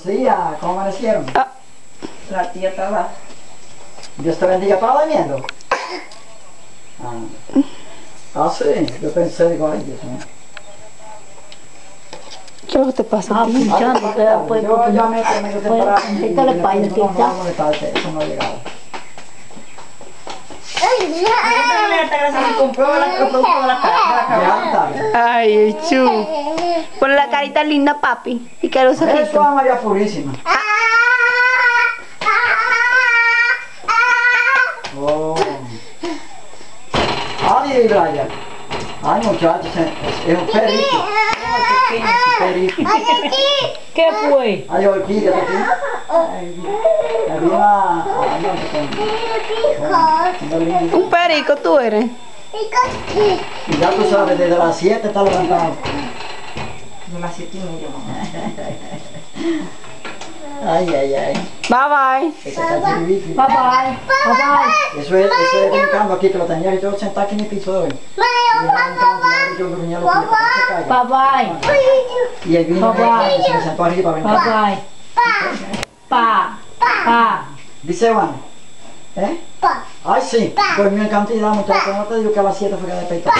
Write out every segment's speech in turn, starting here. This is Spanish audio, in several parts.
Sí, ¿cómo amanecieron? La tía estaba. Dios te bendiga, ¿estaba durmiendo? Sí, yo pensé, digo, ay Dios mío. ¿Qué te pasa? Pinchando, yo llamé por medio temprano y la espalda, no me va a molestarte, eso no ha llegado. Ay, Chu. Ponle la carita linda, papi. Y que los Eso ojitos. a María Purísima. Oh. Ay, Brian. Ay, muchachos, es un perrito. Perrito. ¿Qué fue? Ay, Orquídea, ¿está aquí? Había Un perico tú eres. y ya tú sabes, desde las 7 está levantado. De las 7:30, mamá. Ay, ay, ay. Bye Ese cachiribiki. Bye bye. Eso es brincando aquí, que lo tenía yo sentado aquí en el piso de hoy. Y era brincando, y ahora yo gruñía los pies, no se calla. Bye bye. Y el vino y se me sentó arriba. Bye bye. Pa. Pa. Dice Juan, ¿eh? Ay, sí, pues mi cantidad, muchachos, no te digo que a las 7 fue que despertó.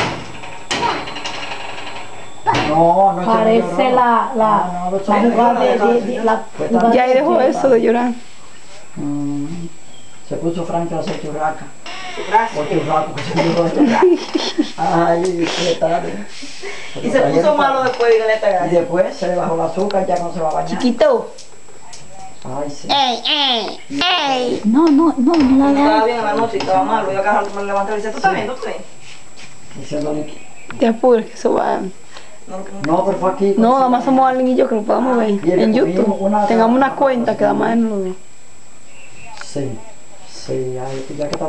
No, no Parece la jugada de la. Ya ahí dejó eso de llorar. Se puso Frank a hacer churraca. O churraco, que se puso esto. Ay, qué tarde. Y se puso malo después de esta Y gracia. después se le bajó el azúcar, ya no se va a bañar. Chiquito. Ay, sí. ¡Ey! No la estaba bien en la noche y estaba malo. Yo acá me levanté y dice, ¿tú estás bien? ¿Tú estás bien? Diciéndole que... Te apures que eso va. No, pero fue aquí. No, nada más somos alguien y yo que lo podamos ver en YouTube. Tengamos una cuenta que nada más no lo ve. Sí, sí, ay, ya que está.